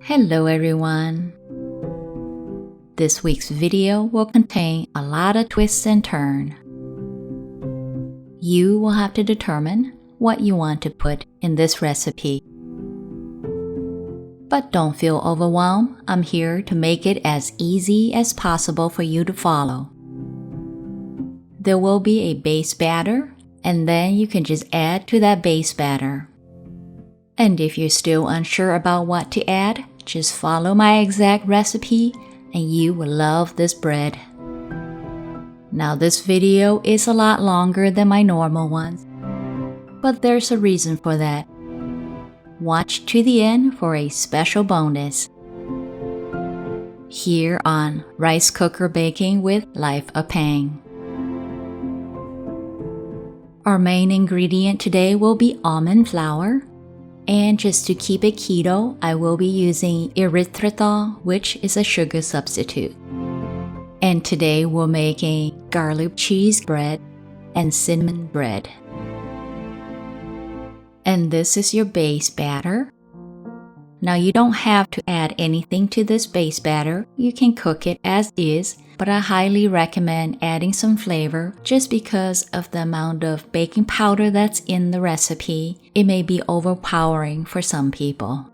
Hello everyone! This week's video will contain a lot of twists and turns. You will have to determine what you want to put in this recipe. But don't feel overwhelmed. I'm here to make it as easy as possible for you to follow. There will be a base batter, and then you can just add to that base batter. And if you're still unsure about what to add, just follow my exact recipe and you will love this bread. Now this video is a lot longer than my normal ones, but there's a reason for that. Watch to the end for a special bonus. Here on Rice Cooker Baking with Life of Pang. Our main ingredient today will be almond flour. And just to keep it keto, I will be using erythritol, which is a sugar substitute. And today we're making garlic cheese bread and cinnamon bread. And this is your base batter. Now you don't have to add anything to this base batter. You can cook it as is, but I highly recommend adding some flavor just because of the amount of baking powder that's in the recipe. It may be overpowering for some people.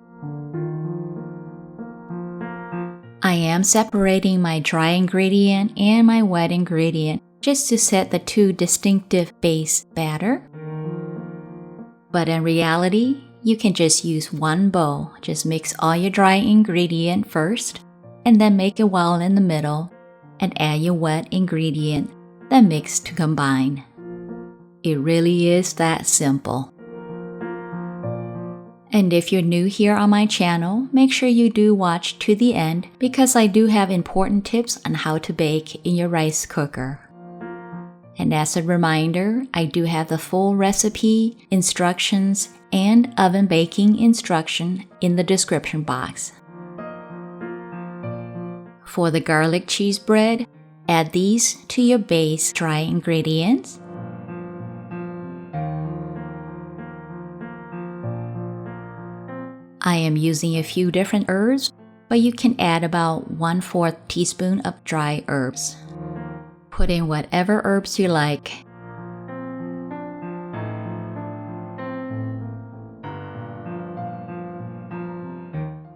I am separating my dry ingredient and my wet ingredient just to set the two distinctive base batter. But in reality, you can just use one bowl. Just mix all your dry ingredient first, and then make a well in the middle, and add your wet ingredient, then mix to combine. It really is that simple. And if you're new here on my channel, make sure you do watch to the end because I do have important tips on how to bake in your rice cooker. And as a reminder, I do have the full recipe, instructions, and oven baking instruction in the description box. For the garlic cheese bread, add these to your base dry ingredients. I am using a few different herbs, but you can add about 1/4 teaspoon of dry herbs. Put in whatever herbs you like.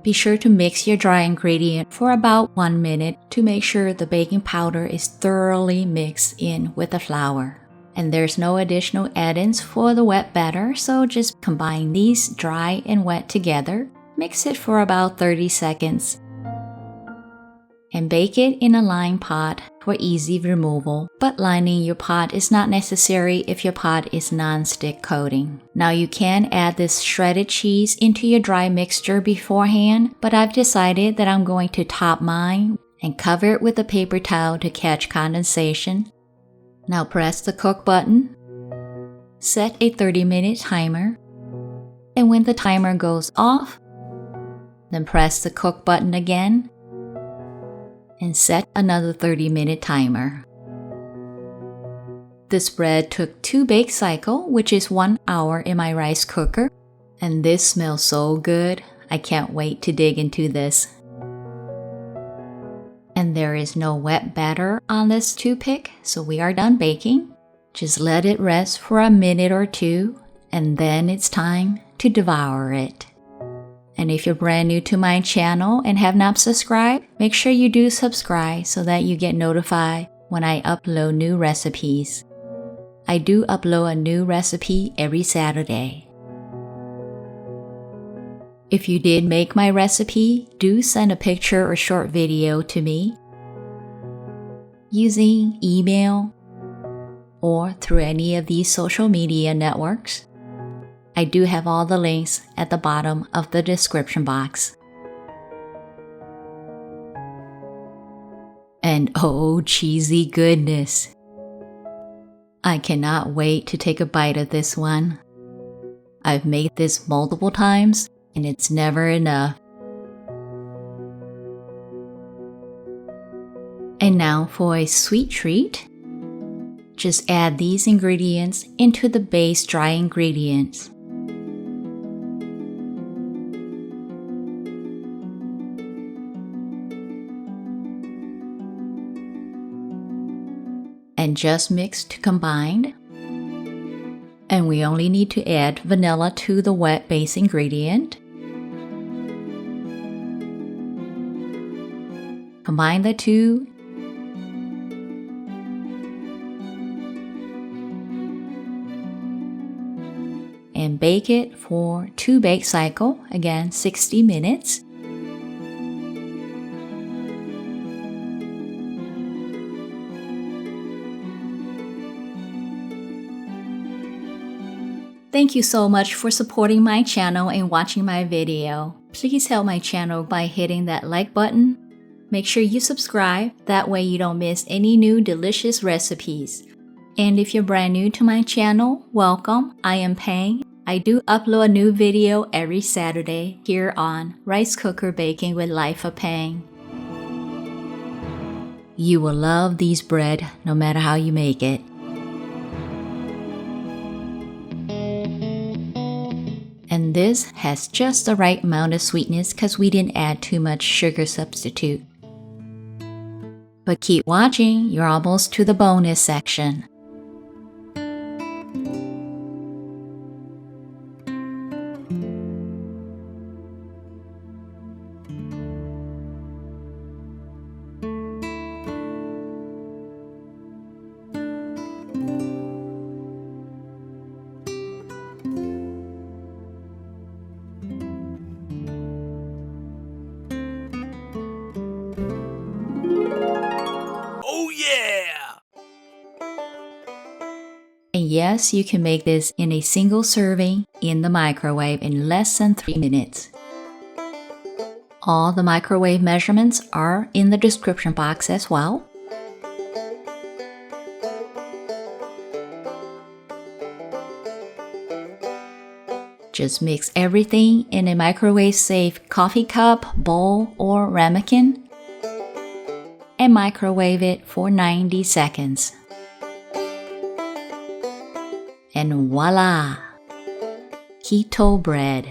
Be sure to mix your dry ingredient for about 1 minute to make sure the baking powder is thoroughly mixed in with the flour. And there's no additional add-ins for the wet batter, so just combine these dry and wet together. Mix it for about 30 seconds. And bake it in a lined pot for easy removal, but lining your pot is not necessary if your pot is non-stick coating. Now you can add this shredded cheese into your dry mixture beforehand, but I've decided that I'm going to top mine and cover it with a paper towel to catch condensation. Now press the cook button, set a 30-minute timer, and when the timer goes off, then press the cook button again and set another 30-minute timer. This bread took 2 bake cycles, which is 1 hour in my rice cooker, and this smells so good. I can't wait to dig into this. And there is no wet batter on this toothpick, so we are done baking. Just let it rest for a minute or two, and then it's time to devour it. And if you're brand new to my channel and have not subscribed, make sure you do subscribe so that you get notified when I upload new recipes. I do upload a new recipe every Saturday. If you did make my recipe, do send a picture or short video to me using email or through any of these social media networks. I do have all the links at the bottom of the description box. And oh, cheesy goodness! I cannot wait to take a bite of this one. I've made this multiple times, and it's never enough. And now for a sweet treat. Just add these ingredients into the base dry ingredients. and just mix to combine. And we only need to add vanilla to the wet base ingredient. Combine the two. And bake it for 2 bake cycles, again 60 minutes. Thank you so much for supporting my channel and watching my video. Please help my channel by hitting that like button. Make sure you subscribe, that way you don't miss any new delicious recipes. And if you're brand new to my channel, welcome. I am Pang. I do upload a new video every Saturday here on Rice Cooker Baking with Life of Pang. You will love these bread no matter how you make it. And this has just the right amount of sweetness because we didn't add too much sugar substitute. But keep watching, you're almost to the bonus section. Oh yeah! And yes, you can make this in a single serving in the microwave in less than 3 minutes. All the microwave measurements are in the description box as well. Just mix everything in a microwave-safe coffee cup, bowl, or ramekin and microwave it for 90 seconds. And voila! Keto bread.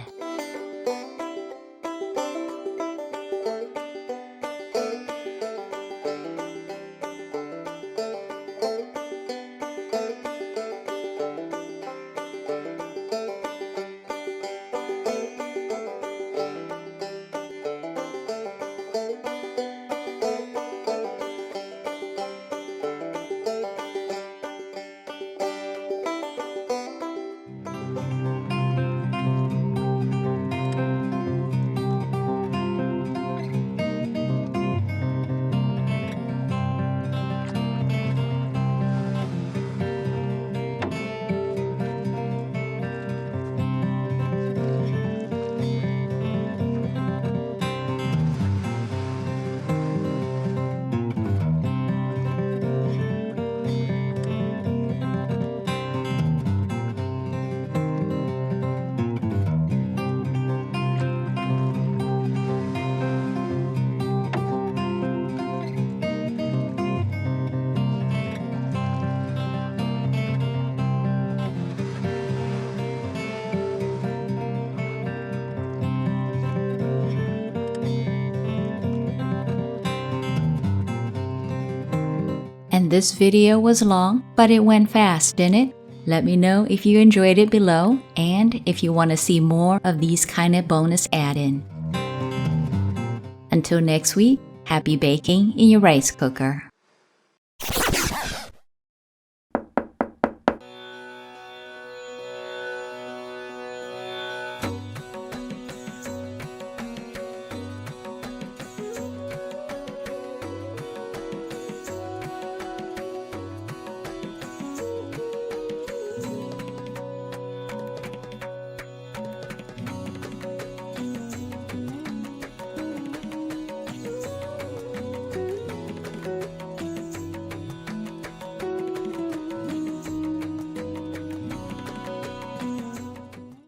And this video was long, but it went fast, didn't it? Let me know if you enjoyed it below and if you want to see more of these kind of bonus add-in. Until next week, happy baking in your rice cooker.